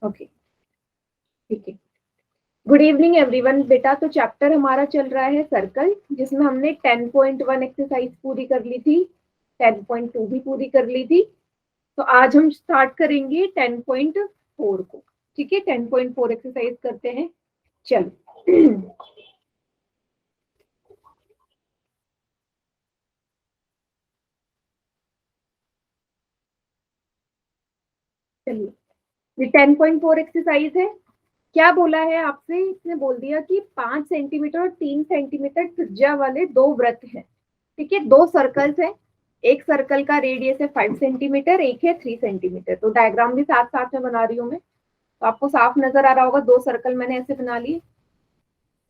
Okay, ठीक है। Good evening everyone. बेटा, तो चैप्टर हमारा चल रहा है सर्कल, जिसमें हमने 10.1 एक्सरसाइज पूरी कर ली थी, 10.2 भी पूरी कर ली थी। तो आज हम स्टार्ट करेंगे 10.4 को। ठीक है, 10.4 एक्सरसाइज करते हैं। चलो चलिए, ये 10.4 एक्सरसाइज है। क्या बोला है आपसे? इसने बोल दिया कि 5 सेंटीमीटर और 3 सेंटीमीटर त्रिज्या वाले दो वृत्त हैं। ठीक है, दो सर्कल्स हैं। एक सर्कल का रेडियस है 5 सेंटीमीटर, एक है 3 सेंटीमीटर। तो डायग्राम भी साथ साथ में बना रही हूँ मैं, तो आपको साफ नजर आ रहा होगा। दो सर्कल मैंने ऐसे बना लिए।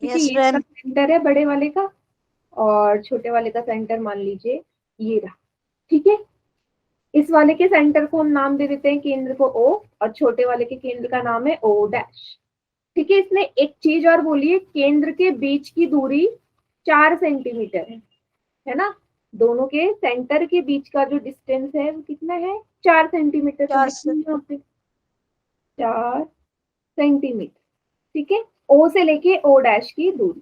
ठीक है, यस ये इसका मैम। सेंटर है बड़े वाले का, और छोटे वाले का सेंटर मान लीजिए ये रहा। ठीक है, इस वाले के सेंटर को हम नाम दे देते हैं, केंद्र को O, और छोटे वाले के केंद्र का नाम है O डैश। ठीक है, इसने एक चीज और बोली है, केंद्र के बीच की दूरी 4 सेंटीमीटर है ना। दोनों के सेंटर के बीच का जो डिस्टेंस है वो कितना है? 4 सेंटीमीटर। तो 4 देखिए यहाँ पे 4 सेंटीमीटर। ठीक है, O से लेके O डैश की दूरी।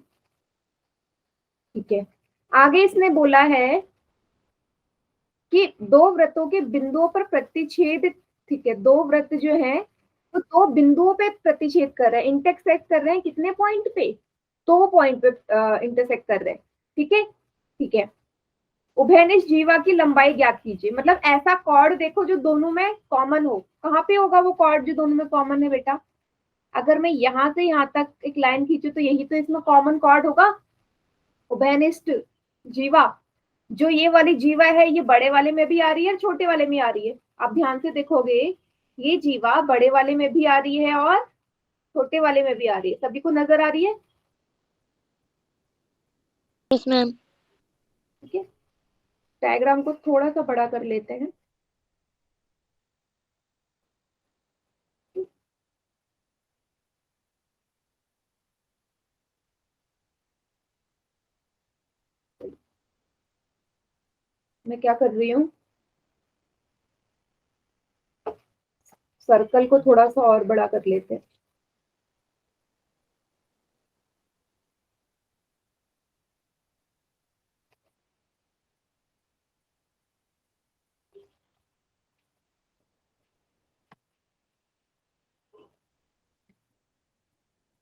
ठीक है, आगे इसने बोला है कि दो वृत्तों के बिंदुओं पर प्रतिच्छेद। ठीक है, दो वृत्त जो हैं तो दो बिंदुओं पे प्रतिच्छेद कर रहे हैं, इंटरसेक्ट कर रहे हैं। कितने पॉइंट पे? 2 पॉइंट पे इंटरसेक्ट कर रहे हैं। ठीक है, ठीक है। उभयनिष्ठ जीवा की लंबाई ज्ञात कीजिए। मतलब ऐसा कॉर्ड देखो जो दोनों में कॉमन हो। कहाँ पे होगा वो कॉर्ड जो दोनों में कॉमन है बेटा? अगर मैं यहाँ से यहाँ तक एक लाइन खींचू तो यही तो इसमें कॉमन कॉर्ड होगा। उभयनिष्ठ जीवा, जो ये वाली जीवा है, ये बड़े वाले में भी आ रही है, छोटे वाले में आ रही है। आप ध्यान से देखोगे, ये जीवा बड़े वाले में भी आ रही है और छोटे वाले में भी आ रही है। सभी को नजर आ रही है? Yes ma'am. ठीक है, डायग्राम को थोड़ा सा बड़ा कर लेते हैं। मैं क्या कर रही हूँ, सर्कल को थोड़ा सा और बड़ा कर लेते हैं।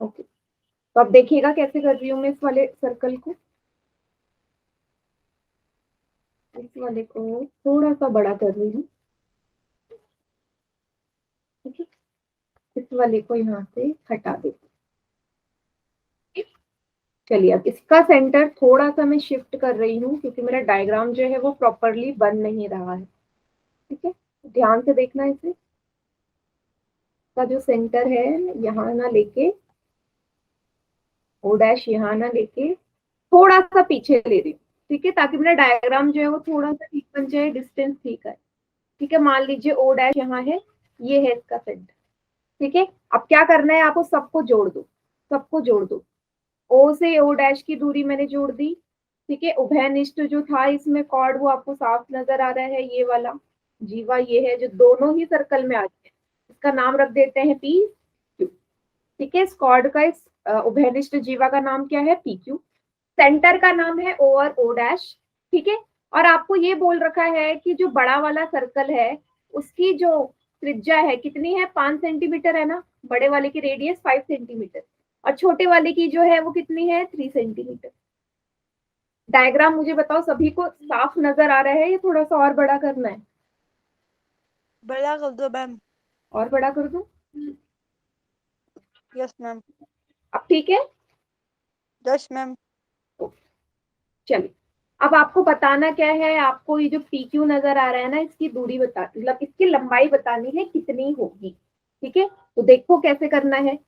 ओके, तो अब देखिएगा कैसे कर रही हूँ मैं इस वाले सर्कल को। इस वाले को थोड़ा सा बड़ा कर रही हूँ। ठीक है, इस वाले को यहाँ से हटा देती हूँ। चलिए, अब इसका सेंटर थोड़ा सा मैं शिफ्ट कर रही हूँ, क्योंकि मेरा डायग्राम जो है वो प्रॉपरली बन नहीं रहा है। ठीक है, ध्यान से देखना इसे। का जो सेंटर है, यहाँ ना लेके ओ डैश, यहाँ ना लेके थोड़ा सा पीछे ले रही हूँ। ठीक है, ताकि मेरा डायग्राम जो है वो थोड़ा सा ठीक बन जाए, डिस्टेंस ठीक है। ठीक है, मान लीजिए ओ डैश यहाँ है, ये है इसका सेंटर। ठीक है, अब क्या करना है आपको? सबको जोड़ दो, सबको जोड़ दो। ओ से ओ डैश की दूरी मैंने जोड़ दी। ठीक है, उभयनिष्ठ जो था इसमें कॉर्ड, वो आपको साफ नजर आ रहा है, ये वाला जीवा ये है जो दोनों ही सर्कल में आ गया। इसका नाम रख देते हैं पी क्यू। ठीक है, इस कॉर्ड का, इस उभयनिष्ठ जीवा का नाम क्या है? P Q. सेंटर का नाम है ओ और ओ डैश। ठीक है, और आपको ये बोल रखा है कि जो बड़ा वाला सर्कल है उसकी जो त्रिज्या है कितनी है? 5 सेंटीमीटर है ना। बड़े वाले की रेडियस 5 सेंटीमीटर, और छोटे वाले की जो है वो कितनी है? 3 सेंटीमीटर। डायग्राम मुझे बताओ, सभी को साफ नजर आ रहा है या थोड़ा सा और बड़ा करना है? बड़ा कर दो मैम। और बड़ा कर दूं? Yes ma'am. अब ठीक है। Yes ma'am. चलिए, अब आपको बताना क्या है? आपको ये जो पी क्यू नजर आ रहा है ना, इसकी दूरी बता, मतलब इसकी लंबाई बतानी है कितनी होगी। ठीक है, तो देखो कैसे करना है।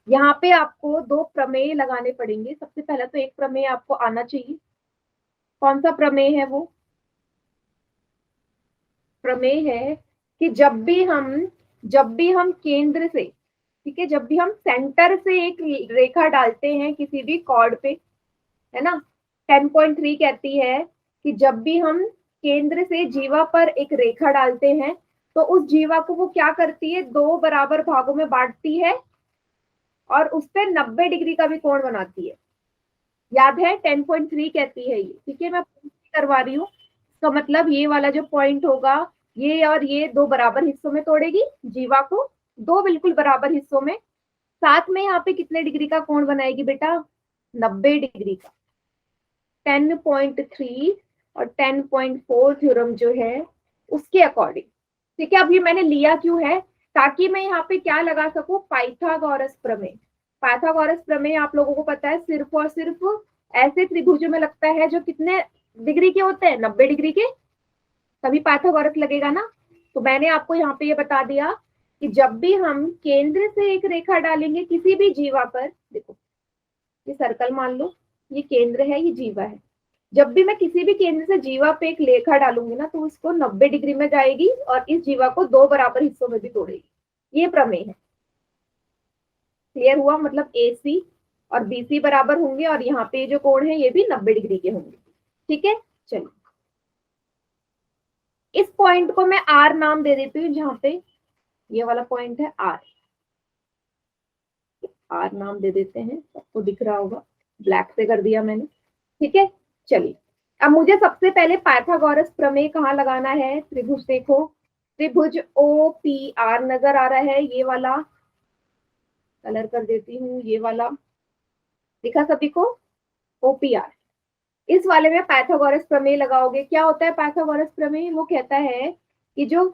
यहाँ पे आपको दो प्रमेय लगाने पड़ेंगे। सबसे पहले तो एक प्रमेय आपको आना चाहिए। कौन सा प्रमेय है वो? प्रमेय है कि जब भी हम केंद्र से, ठीक है, जब भी हम सेंटर से एक रेखा डालते हैं किसी भी कॉर्ड पे, है ना, 10.3 कहती है कि जब भी हम केंद्र से जीवा पर एक रेखा डालते हैं तो उस जीवा को वो क्या करती है, 2 बराबर भागों में बांटती है और उस पर 90 डिग्री का भी कोण बनाती है। याद है 10.3 कहती है ये, ठीक है, मैं करवा रही हूँ। इसका मतलब ये वाला जो पॉइंट होगा, ये और ये 2 बराबर हिस्सों में तोड़ेगी जीवा को, 2 बिल्कुल बराबर हिस्सों में। साथ में यहाँ पे कितने डिग्री का कोण बनाएगी बेटा, 90 डिग्री का। 10.3 और 10.4 थ्योरम जो है उसके अकॉर्डिंग, ठीक है। अब ये मैंने लिया क्यों है, ताकि मैं यहाँ पे क्या लगा सकूं, पाइथागोरस प्रमेय। पाइथागोरस प्रमेय आप लोगों को पता है सिर्फ और सिर्फ ऐसे त्रिभुजों में लगता है जो कितने डिग्री के होते हैं, 90 डिग्री के, तभी पाइथागोरस लगेगा ना। तो मैंने आपको यहाँ पे ये बता दिया कि जब भी हम केंद्र से एक रेखा डालेंगे किसी भी जीवा पर, देखो ये सर्कल मान लो, ये केंद्र है, ये जीवा है, जब भी मैं किसी भी केंद्र से जीवा पे एक रेखा डालूंगी ना, तो उसको 90 डिग्री में जाएगी और इस जीवा को 2 बराबर हिस्सों में भी तोड़ेगी। ये प्रमेय है। क्लियर हुआ, मतलब AC और BC बराबर होंगे और यहाँ पे जो कोण है ये भी 90 डिग्री के होंगे, ठीक है। चलिए इस पॉइंट को मैं R नाम दे देती हूँ, जहां पे ये वाला पॉइंट है R नाम दे देते हैं, सबको दिख रहा होगा, ब्लैक से कर दिया मैंने, ठीक है। चलिए अब मुझे सबसे पहले पाइथागोरस प्रमेय कहाँ लगाना है, त्रिभुज देखो, त्रिभुज OPR नजर आ रहा है, ये वाला कलर कर देती हूँ, ये वाला दिखा सभी को, OPR। इस वाले में पाइथागोरस प्रमेय लगाओगे। क्या होता है पाइथागोरस प्रमेय, वो कहता है कि जो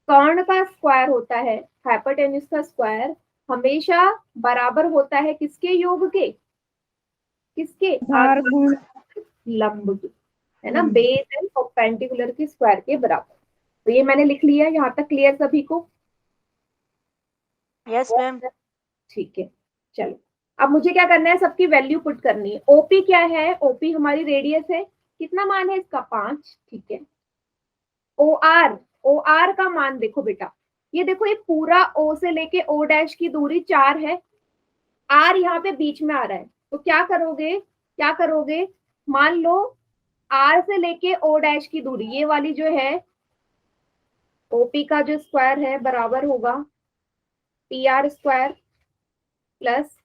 कर्ण का स्क्वायर होता है, हाइपोटेन्यूज का स्क्वायर हमेशा बराबर होता है किसके योग के, किसके, लंब के, है ना, बेस एंड परपेंडिकुलर के स्क्वायर के बराबर। तो ये मैंने लिख लिया, यहाँ तक क्लियर सभी को। Yes ma'am. ठीक है, चलो अब मुझे क्या करना है, सबकी वैल्यू पुट करनी है। OP क्या है, OP हमारी रेडियस है, कितना मान है इसका, 5, ठीक है। OR का मान देखो बेटा, ये देखो ये पूरा O से लेके O' की दूरी 4 है, R यहाँ पे बीच में आ रहा है, तो क्या करोगे, मान लो R से लेके O' की दूरी, ये वाली जो है OP का जो स्क्वायर है बराबर होगा PR square plus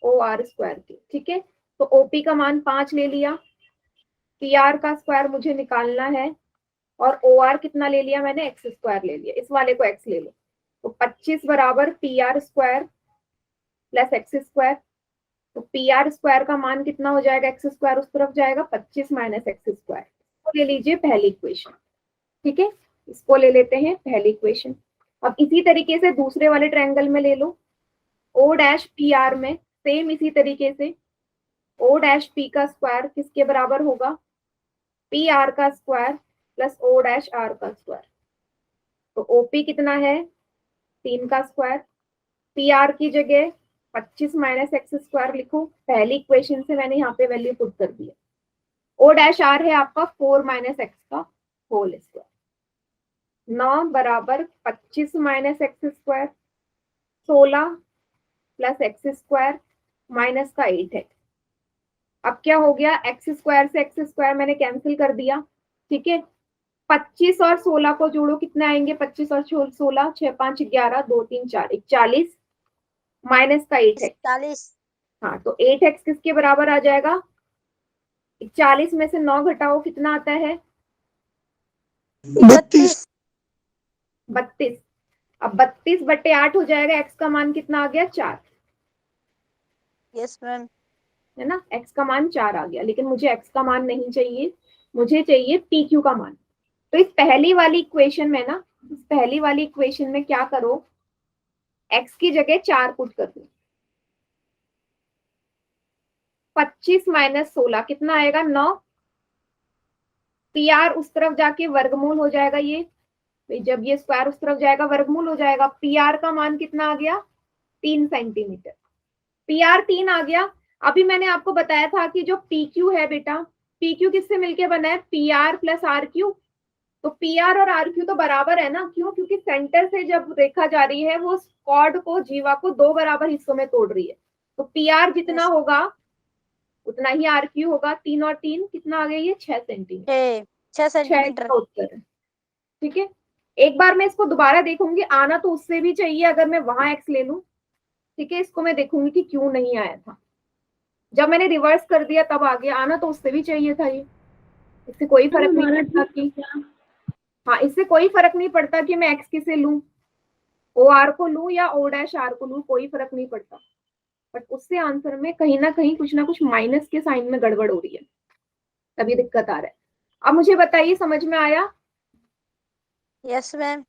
OR square के, ठीक है। तो OP का मान 5 ले लिया, PR का स्क्वायर मुझे निकालना है, और OR कितना ले लिया मैंने, x स्क्वायर ले लिया, इस वाले को x ले लो। तो 25 बराबर PR square plus x square, तो PR स्क्वायर का मान कितना हो जाएगा, x स्क्वायर उस तरफ जाएगा, 25 माइनस x स्क्वायर, इसको ले लीजिए पहली इक्वेशन, ठीक है, इसको ले लेते हैं पहली इक्वेशन। अब इसी तरीके से दूसरे वाले ट्रायंगल में ले लो, O' में सेम इसी तरीके से O' का स्क्वायर किसके बराबर होगा, PR का स्क्वायर प्लस O' का स्क्वायर। तो OP कितना है, 3 का स्क्वायर, PR की जगह 25 माइनस x स्क्वायर लिखो, पहली इक्वेशन से मैंने यहाँ पे वैल्यू पुट कर दिया। O' है आपका 4 माइनस x का होल स्क्वायर, 9 बराबर 25 minus x square, 16 plus x square minus का 8 है। अब क्या हो गया, x स्क्वायर से x स्क्वायर मैंने कैंसिल कर दिया, ठीक है। 25 और 16 को जोड़ो, कितने आएंगे, 25 और 16, 6 5 11, 2 3 4, 41 माइनस का 8 है। 40। हाँ, तो 8x किसके बराबर आ जाएगा, 41 में से 9 घटाओ, कितना आता है, 32। 32। अब 32/8 हो जाएगा, x का मान कितना आ गया, 4, यस मैम। है ना, x का मान 4 आ गया। लेकिन मुझे x का मान नहीं चाहिए, मुझे चाहिए PQ का मान। तो इस पहली वाली इक्वेशन में ना, इस पहली वाली इक्वेशन में क्या करो, x की जगह 4 पुट कर दो, 25 माइनस 16 कितना आएगा, 9, PR उस तरफ जाके वर्गमूल हो जाएगा, ये जब ये स्क्वायर उस तरफ जाएगा वर्गमूल हो जाएगा। PR का मान कितना आ गया, 3 सेंटीमीटर, PR 3 आ गया। अभी मैंने आपको बताया था कि जो PQ है बेटा, PQ किससे मिलके बना है, PR प्लस RQ। तो PR और RQ तो बराबर है ना, क्यों, क्योंकि सेंटर से जब रेखा जा रही है वो कॉर्ड को, जीवा को 2 बराबर हिस्सों में तोड़ रही है। तो PR जितना होगा उतना ही RQ होगा, 3 और 3 कितना आ गया, ये 6 सेंटीमीटर, 6 6 सेंटीमीटर। इसका उत्तर है, ठीक है। एक बार मैं इसको दोबारा देखूंगी, आना तो उससे भी चाहिए अगर मैं वहां एक्स ले लूं, ठीक है। इसको मैं देखूंगी कि क्यों नहीं आया था, जब मैंने रिवर्स कर दिया तब आ गया, आना तो उससे भी चाहिए था ये। इससे कोई फर्क नहीं पड़ता कि, हाँ इससे कोई फर्क नहीं पड़ता कि मैं एक्स किसे लूं, ओ आर को लूं या ओ डैश आर को लूं, कोई फर्क नहीं पड़ता। बट उससे आंसर में कहीं ना कुछ माइनस के साइन में गड़बड़ हो रही है, तभी दिक्कत आ रहा है। अब मुझे बताइए, समझ में आया? Yes ma'am.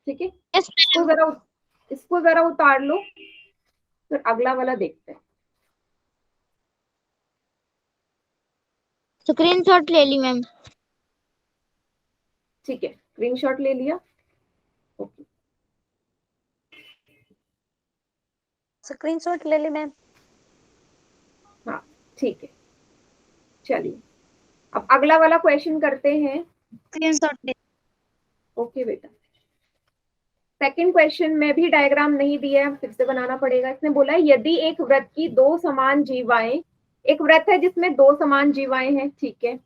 ठीक है, यस इसको मैम। जरा इसको जरा उतार लो, फिर अगला वाला देखते हैं। स्क्रीनशॉट ले ली मैम। ठीक है, स्क्रीनशॉट ले लिया, ओके। स्क्रीनशॉट ले ली मैम। हाँ ठीक है, चलिए अब अगला वाला क्वेश्चन करते हैं। स्क्रीनशॉट ले। ओके बेटा, सेकंड क्वेश्चन में भी डायग्राम नहीं दिया है, फिर से बनाना पड़ेगा। इसने बोला है यदि एक वृत्त की दो समान जीवाएं, एक वृत्त है जिसमें दो समान जीवाएं हैं, ठीक है,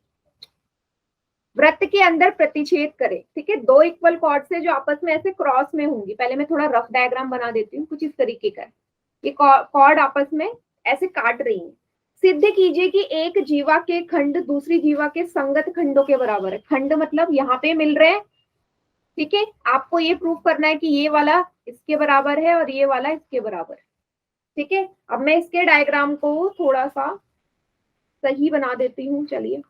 वृत्त के अंदर प्रतिच्छेद करे, ठीक है, दो इक्वल कॉर्ड से जो आपस में ऐसे क्रॉस में होंगी। पहले मैं थोड़ा रफ डायग्राम बना देती हूँ, कुछ इस तरीके का। ये कॉर्ड आपस में ऐसे काट रही है। सिद्ध कीजिए कि एक जीवा के खंड दूसरी जीवा के संगत खंडों के बराबर है। खंड मतलब यहाँ पे मिल रहे हैं, ठीक है। आपको ये प्रूव करना है कि ये वाला इसके बराबर है और ये वाला इसके बराबर, ठीक है। अब मैं इसके डायग्राम को थोड़ा सा सही बना देती हूँ, चलिए,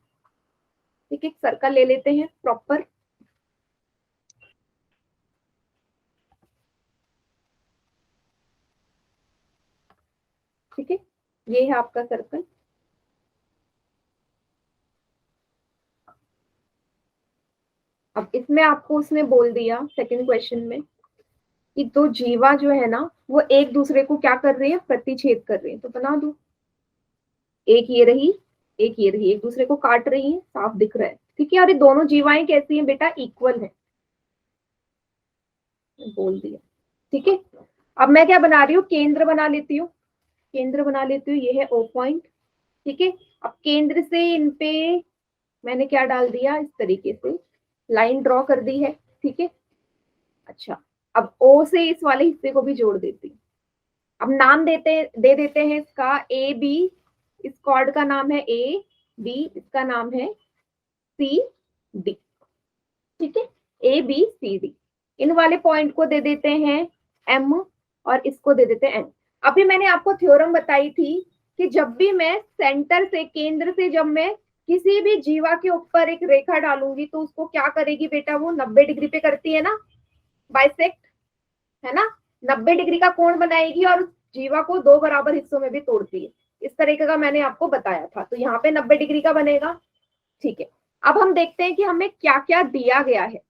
ठीक है। सर्कल ले लेते हैं प्रॉपर, ठीक है। ये है आपका सर्कल। अब इसमें आपको उसने बोल दिया सेकंड क्वेश्चन में कि दो जीवा जो है ना वो एक दूसरे को क्या कर रही है, प्रतिच्छेद कर रही है। तो बना दो, एक ये रही, एक ये रही, एक दूसरे को काट रही है, साफ दिख रहा है, ठीक है। और ये दोनों जीवाएं कैसी हैं बेटा, इक्वल है, बोल दिया, ठीक है। अब मैं क्या बना रही हूँ, केंद्र बना लेती हूँ, केंद्र बना लेती हूँ, ये है ओ पॉइंट, ठीक है। अब केंद्र से इन पे मैंने क्या डाल दिया, इस तरीके से लाइन ड्रॉ कर दी है, ठीक है। अच्छा, अब ओ से इस वाले हिस्से को भी जोड़ देती हूँ। अब नाम दे देते हैं इसका ए बी, इस कॉर्ड का नाम है ए बी, इसका नाम है सी डी, ठीक है। ए बी सी डी, इन वाले पॉइंट को दे देते हैं एम और इसको दे देते हैं एन। अभी मैंने आपको थ्योरम बताई थी कि जब भी मैं सेंटर से, केंद्र से जब मैं किसी भी जीवा के ऊपर एक रेखा डालूंगी तो उसको क्या करेगी बेटा, वो 90 डिग्री पे करती है ना, बाइसेक्ट, है ना, 90 डिग्री का कोण बनाएगी और उस जीवा को दो बराबर हिस्सों में भी तोड़ती है। इस तरीके का मैंने आपको बताया था, तो यहाँ पे 90 डिग्री का बनेगा, ठीक है। अब हम देखते हैं कि हमें क्या क्या दिया गया है,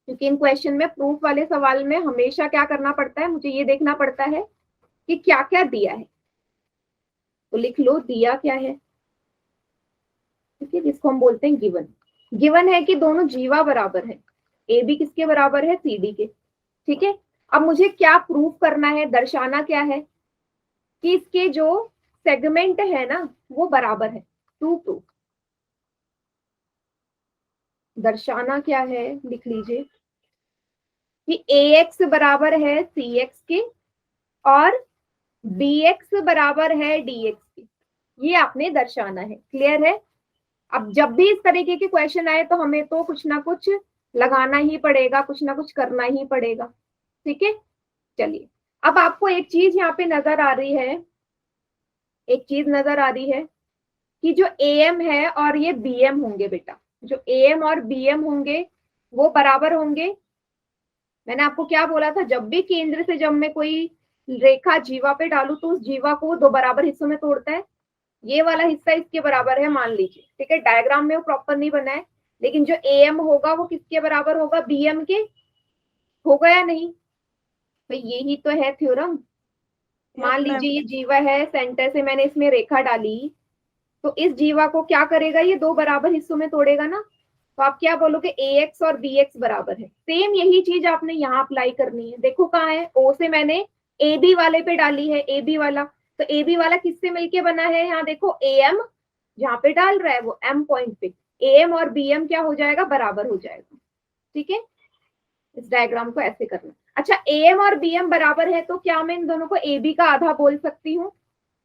क्योंकि इन क्वेश्चन में, प्रूफ वाले सवाल में हमेशा क्या करना पड़ता है, मुझे ये देखना पड़ता है कि क्या क्या दिया है। तो लिख लो दिया क्या है, ठीक है, जिसको हम बोलते हैं गिवन। गिवन है कि दोनों जीवा बराबर है, ए बी किसके बराबर है, सी डी के, ठीक है। अब मुझे क्या प्रूफ करना है, दर्शाना क्या है कि इसके जो सेगमेंट है ना वो बराबर है, टू टू। दर्शाना क्या है, लिख लीजिए कि ए एक्स बराबर है सी एक्स के और बी एक्स बराबर है डी एक्स के, ये आपने दर्शाना है। क्लियर है? अब जब भी इस तरीके के क्वेश्चन आए तो हमें तो कुछ ना कुछ लगाना ही पड़ेगा, कुछ ना कुछ करना ही पड़ेगा, ठीक है। चलिए, अब आपको एक चीज यहाँ पे नजर आ रही है, एक चीज नजर आ रही है कि जो ए एम है और ये बी एम होंगे बेटा, जो ए एम और बी एम होंगे वो बराबर होंगे। मैंने आपको क्या बोला था, जब भी केंद्र से जब मैं कोई रेखा जीवा पे डालू तो उस जीवा को दो बराबर हिस्सों में तोड़ता है। ये वाला हिस्सा इसके बराबर है मान लीजिए, ठीक है। डायग्राम में वो प्रॉपर नहीं बना है, लेकिन जो ए एम होगा वो किसके बराबर होगा, बी एम के, होगा या नहीं? तो यही तो है थ्योरम। मान यस मैम। लीजिए ये जीवा है, सेंटर से मैंने इसमें रेखा डाली, तो इस जीवा को क्या करेगा, ये दो बराबर हिस्सों में तोड़ेगा ना। तो आप क्या बोलोगे, ए एक्स और बी एक्स बराबर है। सेम यही चीज आपने यहाँ अप्लाई करनी है। देखो कहाँ है, ओ से मैंने ए बी वाले पे डाली है, ए बी वाला, तो ए बी वाला किससे मिलके बना है, यहाँ देखो ए एम जहां पे डाल रहा है वो एम पॉइंट पे एम और बीएम क्या हो जाएगा, बराबर हो जाएगा। ठीक है, इस डायग्राम को ऐसे करना। अच्छा, एम और बीएम बराबर है तो क्या मैं इन दोनों को ए बी का आधा बोल सकती हूँ?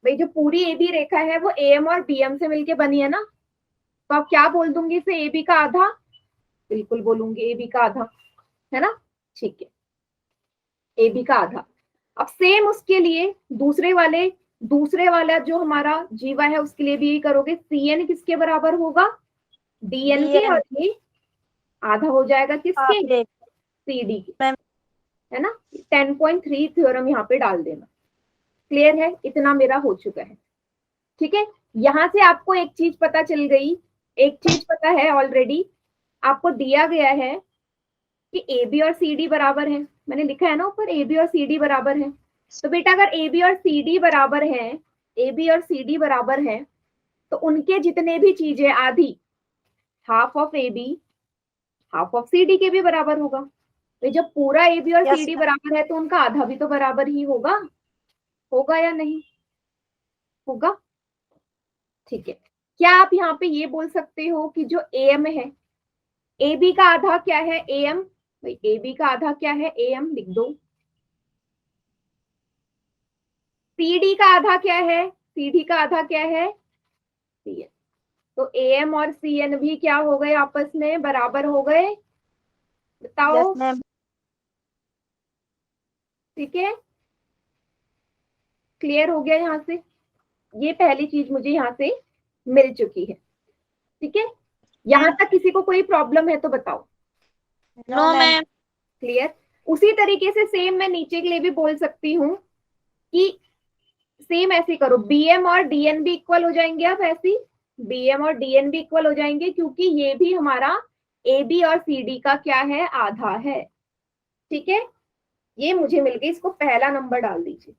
भाई जो पूरी ए बी रेखा है वो एम और बीएम से मिलके बनी है ना, तो अब क्या बोल दूंगी इसे, ए बी का आधा, बिल्कुल बोलूंगी ए बी का आधा, है ना। ठीक है, ए बी का आधा। अब सेम उसके लिए दूसरे वाला जो हमारा जीवा है उसके लिए भी यही करोगे। सी एन किसके बराबर होगा, डी एन के, और ये आधा हो जाएगा किसके, सी डी के, है ना। 10.3 थ्योरम यहाँ पे डाल देना। क्लियर है, इतना मेरा हो चुका है। ठीक है, यहां से आपको एक चीज पता चल गई, एक चीज पता है ऑलरेडी, आपको दिया गया है कि ए बी और सी डी बराबर है। मैंने लिखा है ना ऊपर, ए बी और सी डी बराबर है। तो बेटा अगर ए बी और सी डी बराबर है, ए बी और सी डी बराबर है, तो उनके जितने भी चीजें आधी, half of A B half of C D के भी बराबर होगा। तो जब पूरा ए बी और सी डी बराबर है तो उनका आधा भी तो बराबर ही होगा, होगा या नहीं होगा? ठीक है, क्या आप यहाँ पे ये बोल सकते हो कि जो ए एम है, ए बी का आधा क्या है, ए एम, भाई ए बी का आधा क्या है, ए एम लिख दो। सी डी का आधा क्या है, सी डी का आधा क्या है, सी एन। तो ए एम और सी एन भी क्या हो गए, आपस में बराबर हो गए, बताओ। ठीक है, क्लियर हो गया यहाँ से, ये पहली चीज मुझे यहाँ से मिल चुकी है। ठीक है, यहाँ तक किसी को कोई प्रॉब्लम है तो बताओ। No ma'am. क्लियर। उसी तरीके से सेम मैं नीचे के लिए भी बोल सकती हूँ कि सेम ऐसे करो, बीएम और डीएन भी इक्वल हो जाएंगे। अब ऐसी बीएम और डीएन भी इक्वल हो जाएंगे क्योंकि ये भी हमारा ए बी और सी डी का क्या है, आधा है। ठीक है, ये मुझे मिल गई, इसको पहला नंबर डाल दीजिए।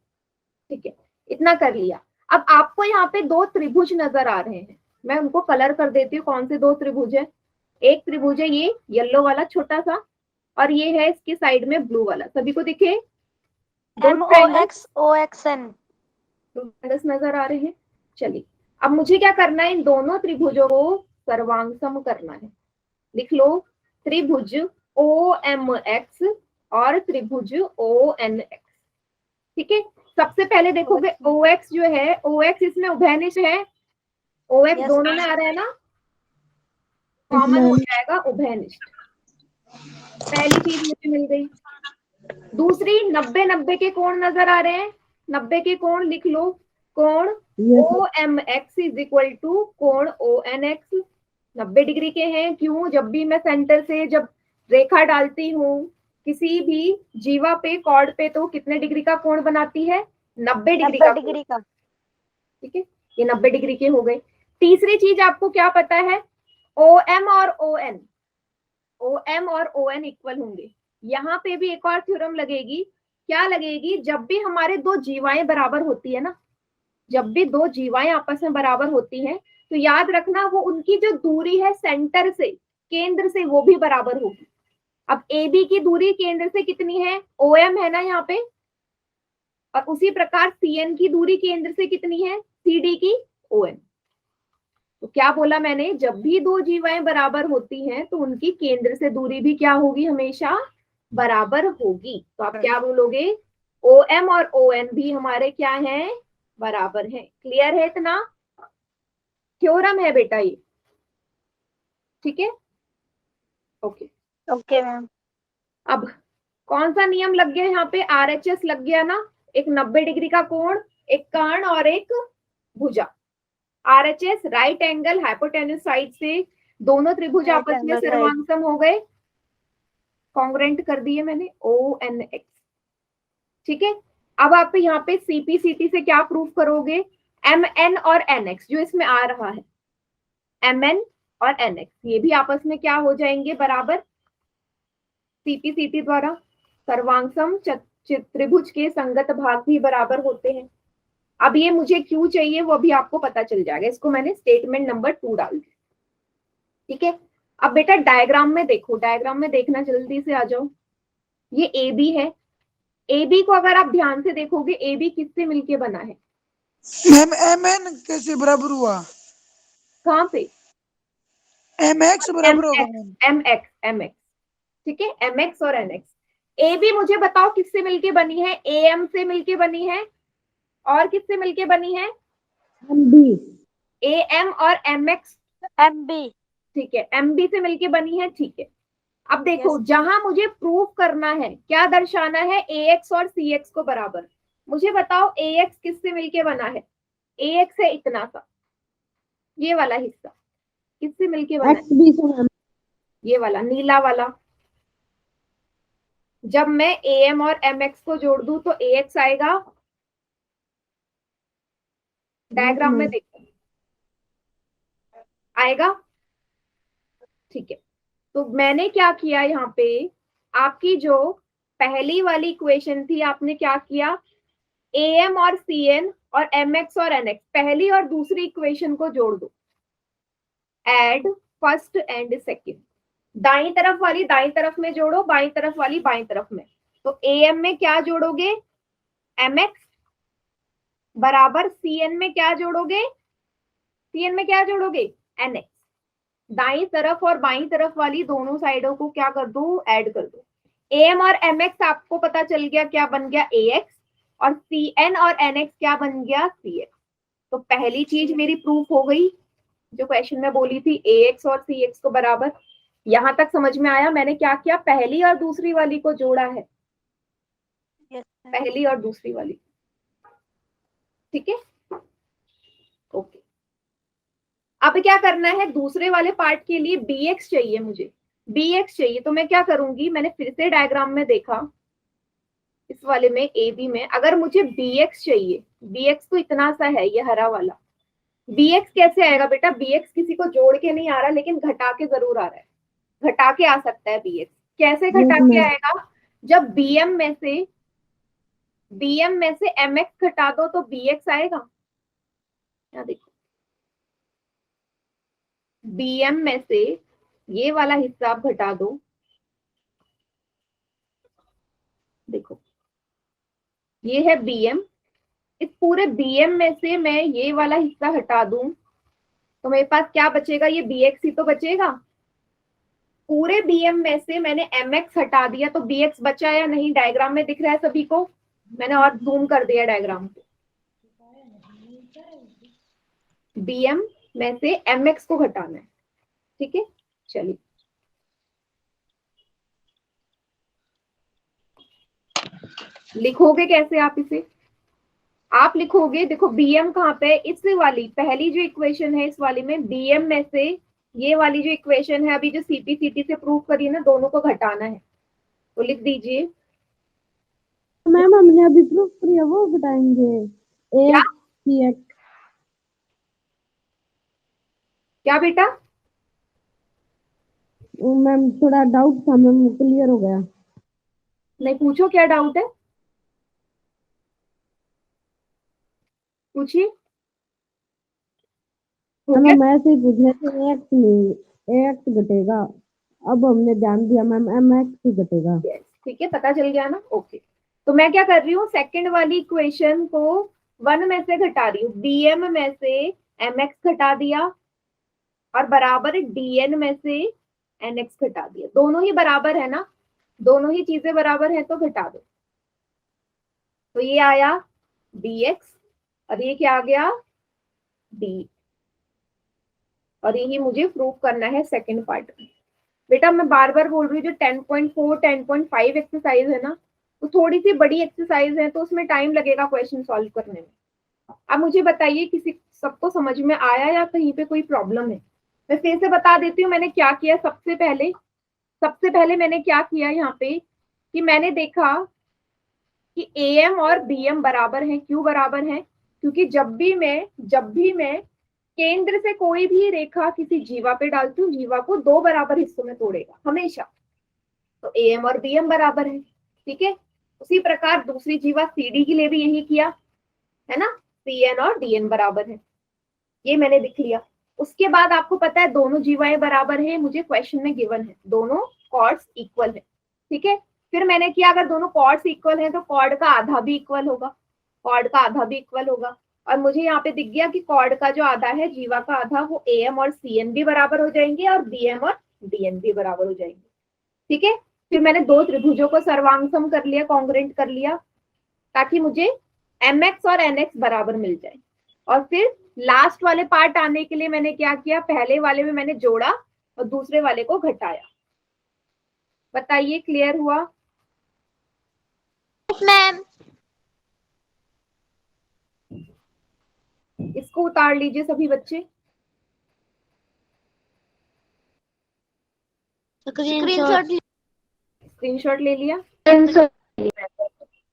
ठीक है, इतना कर लिया। अब आपको यहाँ पे दो त्रिभुज नजर आ रहे हैं, मैं उनको कलर कर देती हूँ। कौन से दो त्रिभुज है, एक त्रिभुज है ये येलो वाला छोटा सा, और ये है इसके साइड में ब्लू वाला, सभी को दिखे MOXOXN नजर आ रहे हैं। चलिए, अब मुझे क्या करना है, इन दोनों त्रिभुजों को सर्वांगसम करना है। लिख लो, त्रिभुज OMX और त्रिभुज ONX। ठीक है, सबसे पहले देखोगे OX जो है, OX इसमें उभयनिष्ठ है, OX दोनों में आ रहा है ना, कॉमन हो जाएगा उभयनिष्ठ। पहली चीज मुझे मिल गई। दूसरी, 90-90 के कोण नजर आ रहे हैं, 90 के कोण लिख लो, कोण OMX इज इक्वल टू कोण ONX 90 डिग्री के हैं। क्यों, जब भी मैं सेंटर से जब रेखा डालती हूँ किसी भी जीवा पे, कॉर्ड पे, तो कितने डिग्री का कोण बनाती है, 90 डिग्री का। ठीक है, ये 90 डिग्री के हो गए। तीसरी चीज आपको क्या पता है, OM और ON इक्वल होंगे। यहाँ पे भी एक और थ्योरम लगेगी, क्या लगेगी, जब भी हमारे दो जीवाएं बराबर होती है ना, जब भी दो जीवाएं आपस में बराबर होती हैं, तो याद रखना वो उनकी जो दूरी है सेंटर से, केंद्र से, वो भी बराबर होगी। अब ए बी की दूरी केंद्र से कितनी है, OM है ना यहाँ पे, और उसी प्रकार CN की दूरी केंद्र से कितनी है, CD की ON। तो क्या बोला मैंने, जब भी दो जीवाएं बराबर होती हैं तो उनकी केंद्र से दूरी भी क्या होगी, हमेशा बराबर होगी। तो आप क्या बोलोगे, OM और ON भी हमारे क्या हैं, बराबर हैं। क्लियर है, इतना थ्योरम है बेटा ये। ठीक है, ओके ओके मैम। अब कौन सा नियम लग गया यहाँ पे, RHS लग गया ना, एक 90 डिग्री का कोण, एक कर्ण और एक भुजा। RHS right angle hypotenuse side से दोनों त्रिभुज आपस में सर्वांगसम हो गए, कॉन्ग्रेंट कर दिए मैंने, ONX। ठीक है, अब आप यहाँ पे CP/CT से क्या प्रूव करोगे, MN और NX जो इसमें आ रहा है, MN और NX ये भी आपस में क्या हो जाएंगे, बराबर। CP/CT द्वारा सर्वांगसम त्रिभुज के संगत भाग भी बराबर होते हैं। अब ये मुझे क्यों चाहिए वो अभी आपको पता चल जाएगा, इसको मैंने स्टेटमेंट नंबर 2 डाल दिया। ठीक है, अब बेटा डायग्राम में देखो, डायग्राम में देखना, जल्दी से आ जाओ। ये AB है, AB को अगर आप ध्यान से देखोगे, AB किससे मिलके बना है, मैम MN कैसे बराबर हुआ, कहाँ पे? mx बराबर होगा मैम mx, ठीक है, mx और nx। ए बी मुझे बताओ किससे मिलके बनी है? am से मिलके बनी है और किससे मिलके बनी है? MB am और mx, MB। ठीक है, mb से मिलके बनी है, ठीक है। अब देखो Yes. जहां मुझे प्रूफ करना है, क्या दर्शाना है? ax और cx को बराबर। मुझे बताओ ax किससे मिलके बना है? ax है इतना सा, ये वाला हिस्सा किससे मिलके बना है? XB से मैम ये वाला नीला वाला। जब मैं am और mx को जोड़ दूं तो ax आएगा, डायग्राम में देखो आएगा, ठीक है। तो मैंने क्या किया यहाँ पे, आपकी जो पहली वाली इक्वेशन थी, आपने क्या किया? am और cn और mx और nx, पहली और दूसरी इक्वेशन को जोड़ दो, एड फर्स्ट एंड सेकंड। दाई तरफ वाली दाई तरफ में जोड़ो, बाई तरफ वाली बाई तरफ में। तो am में क्या जोड़ोगे? mx बराबर cn में क्या जोड़ोगे? cn में क्या जोड़ोगे? nx। दाई तरफ और बाई तरफ वाली दोनों साइडों को क्या कर दो? ऐड कर दो। am और mx आपको पता चल गया क्या बन गया? ax, और cn और nx क्या बन गया? cx। तो पहली चीज मेरी प्रूफ हो गई, जो क्वेश्चन में बोली थी ax और cx को बराबर। यहां तक समझ में आया? मैंने क्या किया? पहली और दूसरी वाली को जोड़ा है, Yes. पहली और दूसरी वाली, ठीक है, ओके। अब क्या करना है? दूसरे वाले पार्ट के लिए bx चाहिए, मुझे bx चाहिए। तो मैं क्या करूंगी? मैंने फिर से डायग्राम में देखा, इस वाले में AB में अगर मुझे bx चाहिए, bx तो इतना सा है, ये हरा वाला, bx कैसे आएगा बेटा? bx किसी को जोड़ के नहीं आ रहा, लेकिन घटा के जरूर आ रहा है, घटा के आ सकता है bx। कैसे घटा के आएगा? जब bm में से mx घटा दो तो bx आएगा। क्या देखो, bm में से ये वाला हिस्सा आप घटा दो, देखो ये है bm, इस पूरे bm में से मैं ये वाला हिस्सा हटा दूं तो मेरे पास क्या बचेगा? ये bx ही तो बचेगा। पूरे bm में से मैंने mx हटा दिया तो bx बचा या नहीं? डायग्राम में दिख रहा है सभी को? मैंने और जूम कर दिया डायग्राम को। bm में से mx को घटाना है, ठीक है। चलिए लिखोगे कैसे आप इसे? आप लिखोगे, देखो bm कहाँ पे है? इस वाली पहली जो इक्वेशन है, इस वाली में bm में से ये वाली जो इक्वेशन है, अभी जो CP/CT से प्रूव करी है ना, दोनों को घटाना है। तो लिख दीजिए। मैम हमने अभी प्रूफ किया, वो बताएंगे क्या? AX CX। क्या बेटा? मैम थोड़ा डाउट था मैम, क्लियर हो गया। नहीं, पूछो क्या डाउट है, पूछिए। हो गया? मैम ऐसे ही पूछने थे, AX नहीं AX घटेगा, अब हमने ध्यान दिया मैम MX ही घटेगा। ठीक है, पता चल गया ना, ओके। तो मैं क्या कर रही हूँ? सेकंड वाली इक्वेशन को 1 में से घटा रही हूँ, bm में से mx घटा दिया और बराबर dn में से nx घटा दिया। दोनों ही बराबर है ना, दोनों ही चीजें बराबर है तो घटा दो। तो ये आया dx और ये क्या आ गया? d। और यही मुझे प्रूव करना है सेकंड पार्ट में। बेटा मैं बार बार बोल रही हूँ, जो 10.4 10.5 एक्सरसाइज है ना, तो थोड़ी सी बड़ी एक्सरसाइज है, तो उसमें टाइम लगेगा क्वेश्चन सॉल्व करने में। अब मुझे बताइए, किसी सबको समझ में आया या कहीं पे कोई प्रॉब्लम है? मैं फिर से बता देती हूँ मैंने क्या किया। सबसे पहले मैंने क्या किया यहाँ पे कि मैंने देखा कि am और bm बराबर हैं। क्यों बराबर हैं? क्योंकि जब भी मैं केंद्र से कोई भी रेखा किसी जीवा पे डालती हूँ, जीवा को 2 बराबर हिस्सों में तोड़ेगा हमेशा। तो am और bm बराबर है, ठीक है। उसी प्रकार दूसरी जीवा CD के लिए भी यही किया है ना, cn और dn बराबर है, ये मैंने लिख लिया। उसके बाद आपको पता है दोनों जीवाएं बराबर है, मुझे क्वेश्चन में गिवन है, दोनों कॉर्ड्स इक्वल है, ठीक है। फिर मैंने किया, अगर दोनों कॉर्ड्स इक्वल है तो कॉर्ड का आधा भी इक्वल होगा, कॉर्ड का आधा भी इक्वल होगा। और मुझे यहाँ पे दिख गया कि कॉर्ड का जो आधा है, जीवा का आधा, वो AM और CN भी बराबर हो जाएंगे और BM और DN भी बराबर हो जाएंगे। ठीक है, फिर मैंने दो त्रिभुजों को सर्वांगसम कर लिया, कॉन्ग्रुएंट कर लिया, ताकि मुझे MX और NX बराबर मिल जाए। और फिर लास्ट वाले पार्ट आने के लिए मैंने क्या किया, पहले वाले में मैंने जोड़ा और दूसरे वाले को घटाया। बताइए, क्लियर हुआ? मैम। इसको उतार लीजिए सभी बच्चे, स्क्रीनशॉट ले लिया।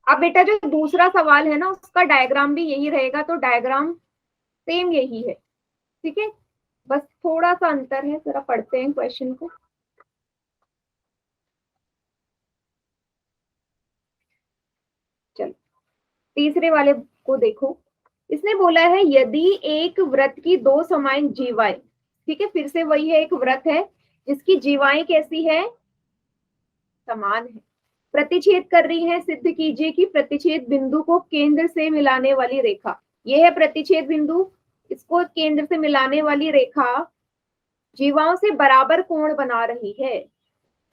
अब बेटा जो दूसरा सवाल है ना, उसका डायग्राम भी यही रहेगा, तो डायग्राम सेम यही है। ठीक है, बस थोड़ा सा अंतर है। जरा पढ़ते हैं क्वेश्चन को। चलो तीसरे वाले को देखो। इसने बोला है यदि एक व्रत की दो समान जीवाएं, ठीक है, फिर से वही है, एक व्रत है जिसकी जीवाएं कैसी है, समान है, प्रतिच्छेद कर रही है, सिद्ध कीजिए कि प्रतिच्छेद बिंदु को केंद्र से मिलाने वाली रेखा, ये है प्रतिच्छेद बिंदु, इसको केंद्र से मिलाने वाली रेखा जीवाओं से बराबर कोण बना रही है।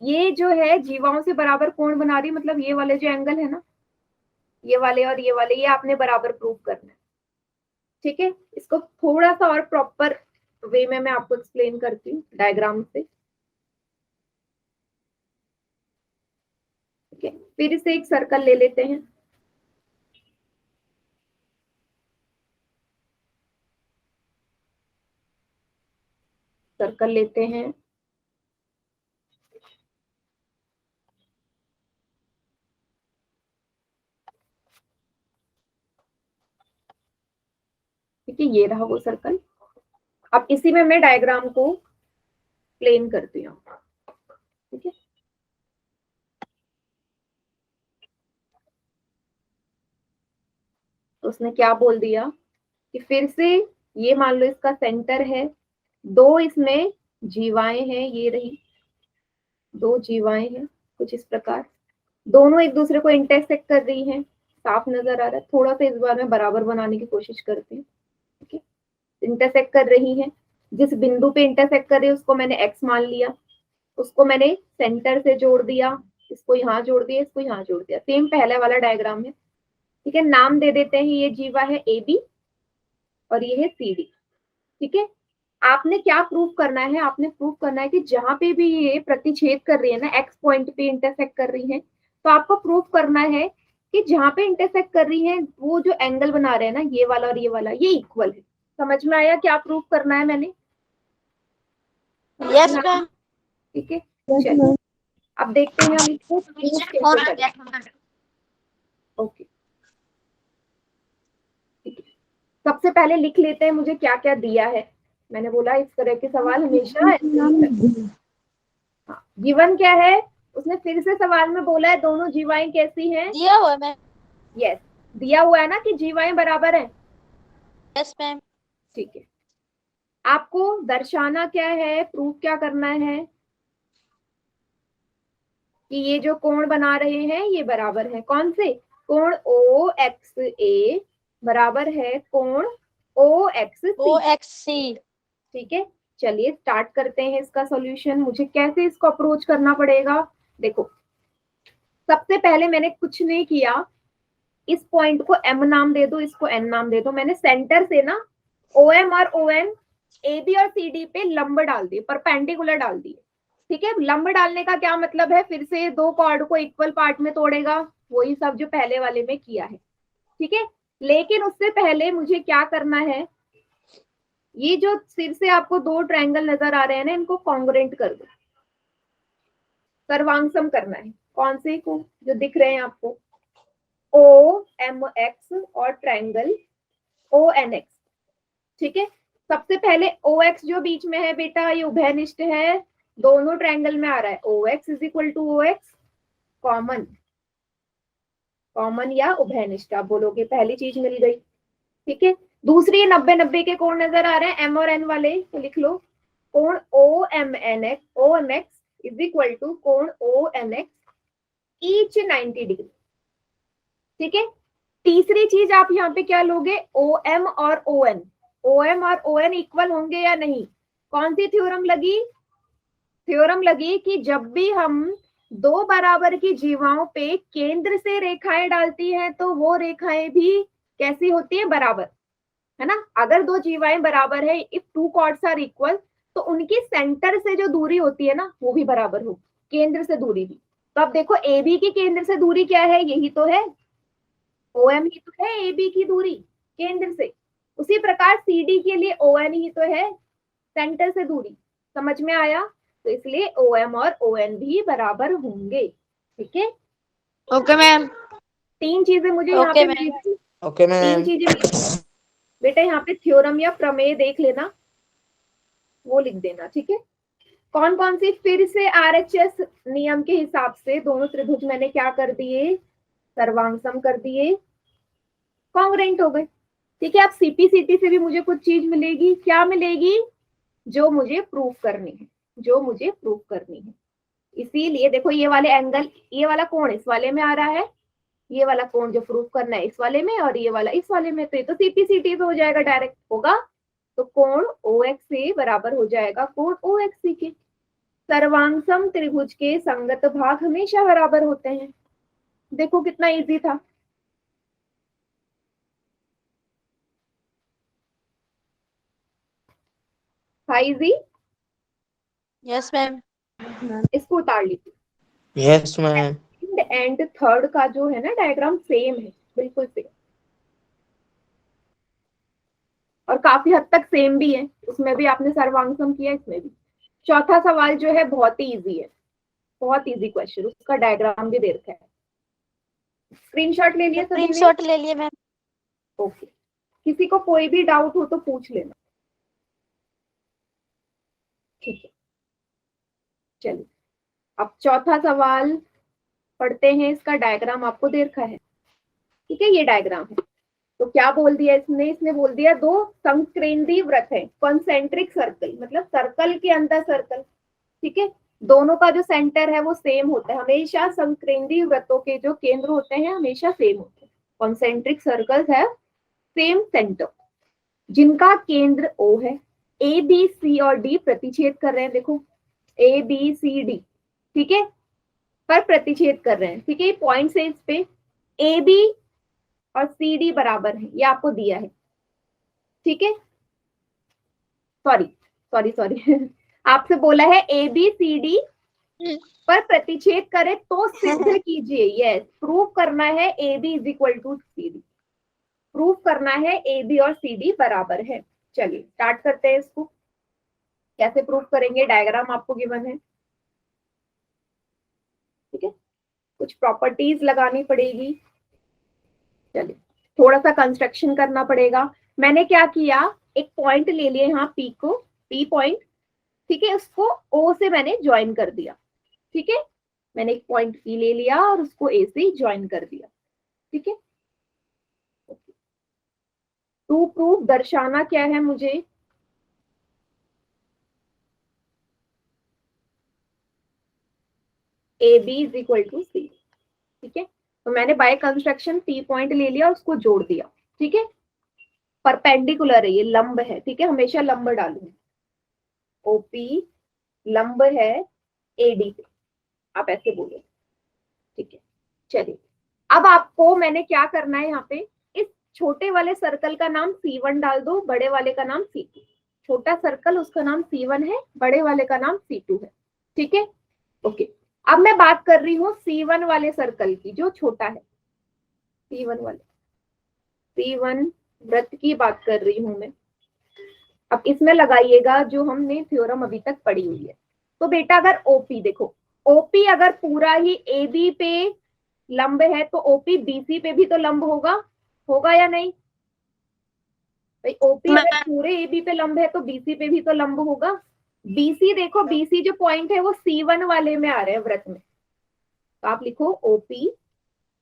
ये जो है जीवाओं से बराबर कोण बना रही, मतलब ये वाले जो एंगल है ना, ये वाले और ये वाले, ये आपने बराबर प्रूव करना है। ठीक है, इसको थोड़ा सा और प्रॉपर वे में मैं आपको एक्सप्लेन करती हूँ डायग्राम से। ठीक है, फिर से एक सर्कल ले लेते हैं। सर्कल लेते हैं, ठीक है, ये रहा वो सर्कल। अब इसी में मैं डायग्राम को प्लेन करती हूँ। ठीक है, तो उसने क्या बोल दिया कि फिर से ये मान लो इसका सेंटर है, दो इसमें जीवाएं हैं, ये रही दो जीवाएं हैं कुछ इस प्रकार, दोनों एक दूसरे को इंटरसेक्ट कर रही हैं, साफ नजर आ रहा है। थोड़ा सा इस बार मैं बराबर बनाने की कोशिश करती हूँ। ठीक है, इंटरसेक्ट कर रही हैं, जिस बिंदु पे इंटरसेक्ट कर रही है उसको मैंने एक्स मान लिया, उसको मैंने सेंटर से जोड़ दिया, इसको यहाँ जोड़ दिया, इसको यहाँ जोड़ दिया, सेम पहले वाला डायग्राम है। ठीक है, नाम दे देते हैं, ये जीवा है AB और ये है CD। ठीक है, आपने क्या प्रूव करना है, आपने प्रूव करना है कि जहां पे भी ये प्रतिच्छेद कर रही है ना, एक्स पॉइंट पे इंटरसेक्ट कर रही है, तो आपको प्रूव करना है कि जहां पे इंटरसेक्ट कर रही है वो जो एंगल बना रहे हैं ना, ये वाला और ये वाला, ये इक्वल है। समझ में आया क्या प्रूव करना है मैंने? Yes ma'am. ठीक है, यस चलिए मैम। अब देखते हैं हम इसको प्रूव कैसे करें। ओके, ठीक है, सबसे पहले लिख लेते हैं मुझे क्या क्या दिया है। मैंने बोला इस तरह के सवाल हमेशा ऐसे ही करते हैं। हाँ, जीवन क्या है, उसने फिर से सवाल में बोला है दोनों जीवाएं कैसी हैं। दिया हुआ मैम। यस, दिया हुआ है ना कि जीवाएं बराबर हैं। Yes ma'am. ठीक है, आपको दर्शाना क्या है, प्रूफ क्या करना है कि ये जो कोण बना रहे हैं ये बराबर है, कौन से कोण, OXA बराबर है कोण OXC। ठीक है, चलिए स्टार्ट करते हैं इसका सॉल्यूशन। मुझे कैसे इसको अप्रोच करना पड़ेगा, देखो सबसे पहले मैंने कुछ नहीं किया, इस पॉइंट को M नाम दे दो, इसको N नाम दे दो। मैंने सेंटर से ना OM और ON, AB और CD पे लंब डाल दिए, परपेंडिकुलर डाल दिए। ठीक है, लंब डालने का क्या मतलब है, फिर से दो कॉर्ड को इक्वल पार्ट में तोड़ेगा, वही सब जो पहले वाले में किया है। ठीक है, लेकिन उससे पहले मुझे क्या करना है, ये जो सिर से आपको दो ट्रायंगल नजर आ रहे हैं ना, इनको कॉन्ग्रुएंट कर दो, सर्वांगसम करना है। कौन से को, जो दिख रहे हैं आपको, OMX और ट्रायंगल ONX। ठीक है, सबसे पहले OX जो बीच में है बेटा, ये उभयनिष्ठ है, दोनों ट्रायंगल में आ रहा है। OX is equal to OX common, common या उभयनिष्ठ आप बोलोगे, पहली चीज मिल गई। ठीक है, दूसरी 90-90 के कोण नजर आ रहे हैं, M और N वाले, तो लिख लो कोण OMX इज इक्वल टू कोण ONX ईच 90 डिग्री। ठीक है, तीसरी चीज आप यहाँ पे क्या लोगे, OM और ON, OM और ON इक्वल होंगे या नहीं। कौन सी थ्योरम लगी, थ्योरम लगी कि जब भी हम दो बराबर की जीवाओं पे केंद्र से रेखाएं डालती हैं तो वो रेखाएं भी कैसी होती है, बराबर, है ना। अगर दो जीवाएं बराबर है, if two chords are equal, तो उनकी सेंटर से जो दूरी होती है ना वो भी बराबर होगी, केंद्र से दूरी भी। तो अब देखो AB की केंद्र से दूरी क्या है, यही तो है, OM ही तो है AB की दूरी केंद्र से। उसी प्रकार CD के लिए ON ही तो है सेंटर से दूरी। समझ में आया। तो इसलिए OM और ON भी बराबर होंगे। ठीक है, ओके मैम। तीन चीजें मुझे यहाँ ओके पे मैम। मिली, ओके तीन मैम। चीजें मिली। बेटा यहाँ पे थ्योरम या प्रमेय देख लेना, वो लिख देना। ठीक है, कौन कौन सी, फिर से RHS नियम के हिसाब से दोनों त्रिभुज मैंने क्या कर दिए, सर्वांगसम कर दिए, कॉन्ग्रेंट हो गए। ठीक है, अब CPCT से भी मुझे कुछ चीज मिलेगी, क्या मिलेगी, जो मुझे प्रूफ करनी है, जो मुझे प्रूफ करनी है। इसीलिए देखो ये वाले एंगल, ये वाला कोण इस वाले में आ रहा है, ये वाला कोण जो प्रूफ करना है इस वाले में, और ये वाला इस वाले में, तो ये तो CPCT पे हो जाएगा, डायरेक्ट होगा। तो कोण OXA बराबर हो जाएगा कोण OXC के। सर्वांगसम त्रिभुज के संगत भाग हमेशा बराबर होते हैं। देखो कितना इजी था। Easy, yes ma'am. इसको उतार लीजिए। Yes ma'am. एंड थर्ड का जो है ना डायग्राम सेम है, बिल्कुल सेम, और काफी हद तक सेम भी है। उसमें भी आपने सर्वांगसम किया, इसमें भी। चौथा सवाल जो है बहुत ही इजी है, बहुत इजी क्वेश्चन, उसका डायग्राम भी दे रखा है। स्क्रीनशॉट ले लिया सभी ने? स्क्रीनशॉट ले लिए मैम। ओके, किसी को कोई भी डाउट हो तो पूछ लेना। ठीक है, चलिए अब चौथा सवाल पढ़ते हैं। इसका डायग्राम आपको दे रखा है। ठीक है, ये डायग्राम है। तो क्या बोल दिया इसने, इसने बोल दिया दो संकेंद्रीय वृत्त है, कॉन्सेंट्रिक सर्कल, मतलब सर्कल के अंदर सर्कल। ठीक है, दोनों का जो सेंटर है वो सेम होता है हमेशा। संकेंद्रीय वृत्तों के जो केंद्र होते हैं हमेशा सेम होते हैं। कॉन्सेंट्रिक सर्कल्स है सेम सेंटर, जिनका केंद्र O है। A B C और D प्रतिच्छेद कर रहे हैं, देखो A B C D, ठीक है, पर प्रतिच्छेद कर रहे हैं। ठीक है, पॉइंट से इस पे AB और CD बराबर है, ये आपको दिया है। ठीक है, सॉरी सॉरी सॉरी आपसे बोला है ABCD पर प्रतिच्छेद करे तो सिद्ध कीजिए। यस, प्रूफ करना है AB is equal to CD, proof करना है AB और CD बराबर है। चलिए स्टार्ट करते हैं इसको। कैसे प्रूफ करेंगे, डायग्राम आपको गिवन है। ठीक है, कुछ प्रॉपर्टीज लगानी पड़ेगी। चलिए थोड़ा सा कंस्ट्रक्शन करना पड़ेगा। मैंने क्या किया, एक पॉइंट ले लिया यहाँ P को, P पॉइंट। ठीक है, उसको O से मैंने ज्वाइन कर दिया। ठीक है, मैंने एक पॉइंट P ले लिया और उसको A से ज्वाइन कर दिया। ठीक है, टू प्रूफ दर्शाना क्या है मुझे, AB is equal to C। ठीक है, तो मैंने बाय कंस्ट्रक्शन P पॉइंट ले लिया और उसको जोड़ दिया। ठीक है, परपेंडिकुलर है, ये लंब है। ठीक है, हमेशा लंब डालूंगी। OP लंब है AD पे, आप ऐसे बोलो। ठीक है, चलिए अब आपको मैंने क्या करना है, यहाँ पे इस छोटे वाले सर्कल का नाम C1 डाल दो, बड़े वाले का नाम C2। छोटा सर्कल उसका नाम C1 है, बड़े वाले का नाम C2 है। ठीक है, ओके। अब मैं बात कर रही हूँ C1 वाले सर्कल की, जो छोटा है, C1 वाले, C1 वृत्त की बात कर रही हूं मैं। अब इसमें लगाइएगा जो हमने थ्योरम अभी तक पढ़ी हुई है। तो बेटा अगर OP देखो, OP अगर पूरा ही AB पे लंब है तो OP BC पे भी तो लंब होगा, होगा या नहीं भाई। OP अगर पूरे AB पे लंब है तो BC पे भी तो लंब होगा। BC देखो, BC जो पॉइंट है वो C1 वाले में आ रहे हैं वृत्त में, तो आप लिखो OP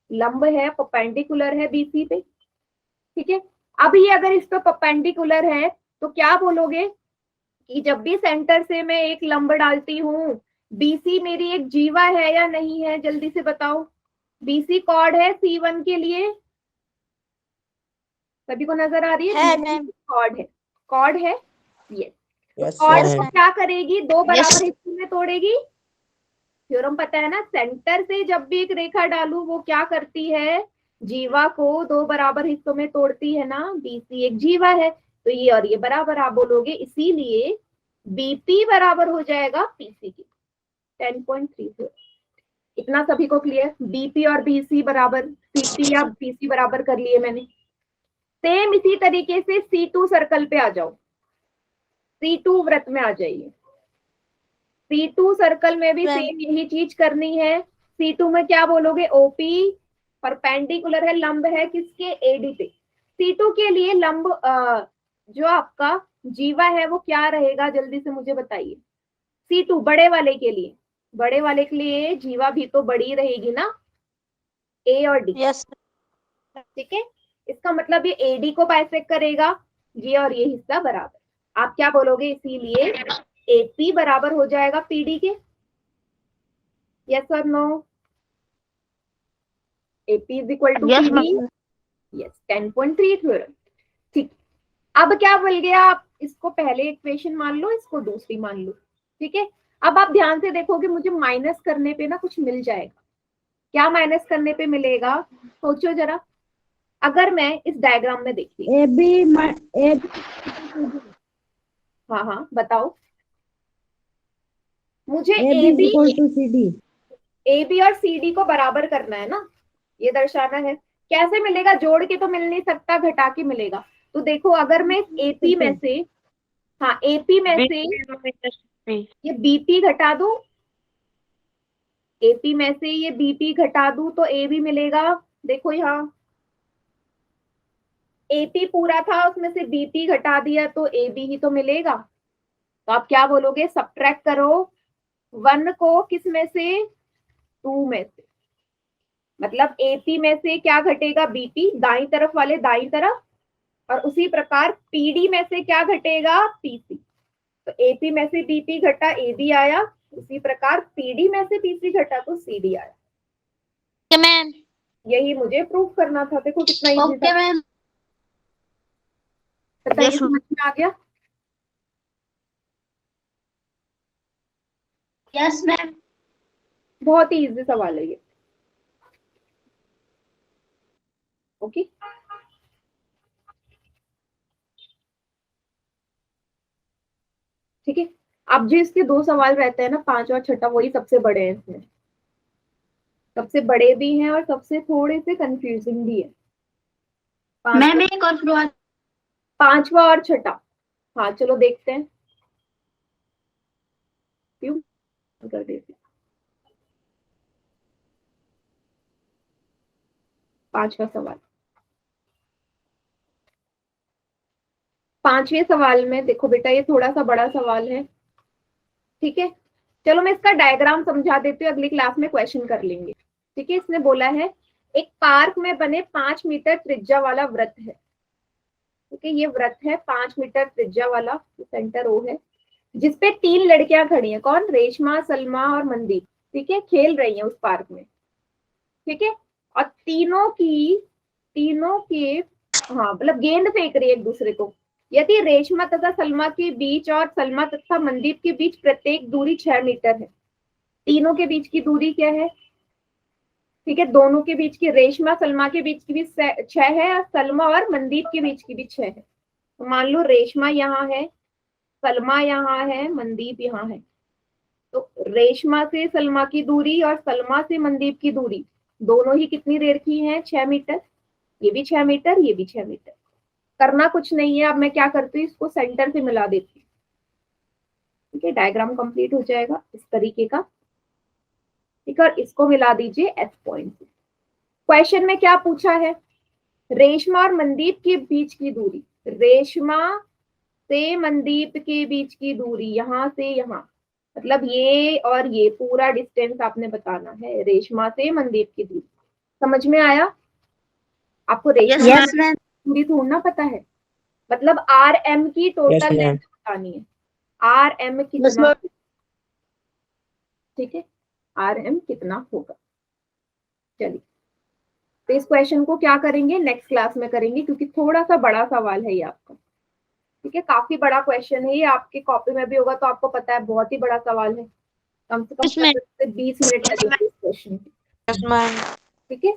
लंब है, परपेंडिकुलर है BC पे। ठीक है, अब ये अगर इस पे परपेंडिकुलर है तो क्या बोलोगे कि जब भी सेंटर से मैं एक लंब डालती हूँ, BC मेरी एक जीवा है या नहीं है, जल्दी से बताओ। BC कॉर्ड है C1 के लिए, सभी को नजर आ रही है? है मैम। कॉर्ड है, कॉर्ड है, यस। यस कॉर्ड yes, को ma'am. क्या करेगी? दो बराबर Yes. हिस्सों में तोड़ेगी। थ्योरम पता है ना, सेंटर से जब भी एक रेखा डालू वो क्या करती है? जीवा को दो बराबर हिस्सों में तोड़ती है ना। बीसी एक जीवा है, तो ये और ये बराबर आप बोलोगे, इसीलिए बीपी बराबर हो जाएगा पीसी की। 10.30। इतना सभी को क्लियर? बीपी और बीसी बराबर सीपी या बीसी बराबर कर लिए मैंने। सेम इसी तरीके से C2 सर्कल पे आ जाओ, C2 वृत्त में आ जाइए। C2 सर्कल में भी Ma'am. सेम यही चीज करनी है। C2 में क्या बोलोगे? ओपी परपेंडिकुलर है, लंब है किसके? एडी पे। C2 के लिए लंब जो आपका जीवा है वो क्या रहेगा? जल्दी से मुझे बताइए। C2 बड़े वाले के लिए, बड़े वाले के लिए जीवा भी तो बड़ी रहेगी ना, ए और डी। Yes. ठीक है, इसका मतलब ये एडी को बाइसेक्ट करेगा, ये और ये हिस्सा बराबर। आप क्या बोलोगे? इसीलिए एपी बराबर हो जाएगा पीडी के। यस और no? AP is equal to Yes, PD. ma'am. Yes, 10.3 theorem. ठीक, अब क्या बोल गया? आप इसको पहले इक्वेशन मान लो, इसको दूसरी मान लो। ठीक है, अब आप ध्यान से देखोगे, मुझे माइनस करने पे ना कुछ मिल जाएगा। क्या माइनस करने पे मिलेगा? सोचो जरा। अगर मैं इस डायग्राम में देखती, ए बी ए हाँ हाँ बताओ मुझे। A B equal to C D. A B और सी डी को बराबर करना है ना, ये दर्शाना है। कैसे मिलेगा? जोड़ के तो मिल नहीं सकता, घटा के मिलेगा। तो देखो, अगर मैं एपी में से, हाँ एपी में से ये बीपी घटा दूं, एपी में से ये बीपी घटा दूं तो ए बी मिलेगा। देखो यहाँ एपी पूरा था, उसमें से बीपी घटा दिया तो ए बी ही तो मिलेगा। तो आप क्या बोलोगे? सब्ट्रैक्ट करो 1 को किस में से? 2 में से। मतलब एपी में से क्या घटेगा? बीपी, दाई तरफ वाले दाई तरफ। और उसी प्रकार पीडी में से क्या घटेगा? पीसी। तो एपी में से बीपी घटा, एबी आया। उसी प्रकार पीडी में से पीसी घटा तो सीडी आया। Okay, ma'am. यही मुझे प्रूव करना था। देखो कितना इजी Okay, था। ma'am. बताइए, Yes, समझ में आ गया? Yes, ma'am. बहुत ही इजी सवाल है ये। ओके, ठीक है। अब जो इसके दो सवाल रहते हैं ना, 5 और 6, वही सबसे बड़े हैं इसमें। सबसे बड़े भी हैं और सबसे थोड़े से कंफ्यूजिंग भी है। मैम एक और शुरुआत। 5वां और 6। हाँ चलो देखते हैं, क्यों कर देते। 5वां सवाल, 5वें सवाल में देखो बेटा, ये थोड़ा सा बड़ा सवाल है। ठीक है, चलो मैं इसका डायग्राम समझा देती हूँ, अगली क्लास में क्वेश्चन कर लेंगे। ठीक है, इसने बोला है एक पार्क में बने 5 मीटर त्रिज्या वाला वृत्त है। ठीक है, ये वृत्त है 5 मीटर त्रिज्या वाला, सेंटर ओ है, जिसपे 3 लड़कियां खड़ी हैं। कौन? रेशमा, सलमा और मनदीप। ठीक है, खेल रही हैं उस पार्क में। ठीक है, और तीनों के, हाँ मतलब गेंद फेंक रही है एक दूसरे को। यदि रेशमा तथा सलमा के बीच और सलमा तथा मनदीप के बीच प्रत्येक दूरी 6 मीटर है। तीनों के बीच की दूरी क्या है? ठीक है, दोनों के बीच की, रेशमा सलमा के बीच की भी 6 है, और सलमा और मनदीप के बीच की भी 6 है। तो मान लो रेशमा यहाँ है, सलमा यहाँ है, मनदीप यहाँ है। तो रेशमा से सलमा की दूरी और सलमा से मनदीप की दूरी दोनों ही कितनी देर की है? 6 मीटर। ये भी 6 मीटर, ये भी 6 मीटर। करना कुछ नहीं है। अब मैं क्या करती हूँ, इसको सेंटर से मिला देती हूँ। ठीक है, डायग्राम कंप्लीट हो जाएगा इस तरीके का। ठीक है, और इसको मिला दीजिए एस पॉइंट से। क्वेश्चन में क्या पूछा है? रेशमा और मनदीप के बीच की दूरी, रेशमा से मनदीप के बीच की दूरी यहाँ से यहाँ, मतलब ये और ये पूरा डिस्टेंस आपने बताना है, रेशमा से मनदीप की दूरी। समझ में आया? आपको रेशमा Yes, ma'am. दूरी ढूंढना पता है, मतलब आर एम की टोटल Yes, ma'am. लेंथ बतानी है। आर एम Yes, कितना? ma'am. ठीक है, आर एम कितना होगा? चलिए तो इस क्वेश्चन को क्या करेंगे, नेक्स्ट क्लास में करेंगे, क्योंकि थोड़ा सा बड़ा सवाल है ये आपका। ठीक है, काफी बड़ा क्वेश्चन है ये, आपके कॉपी में भी होगा तो आपको पता है बहुत ही बड़ा सवाल है, कम से कम 20 मिनट लगेंगे इस क्वेश्चन के। ठीक है,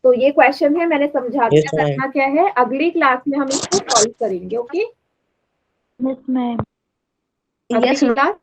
तो ये क्वेश्चन है, मैंने समझा दिया करना क्या है। अगली क्लास में हम इसको सॉल्व करेंगे। Okay, yes ma'am. अगली क्लास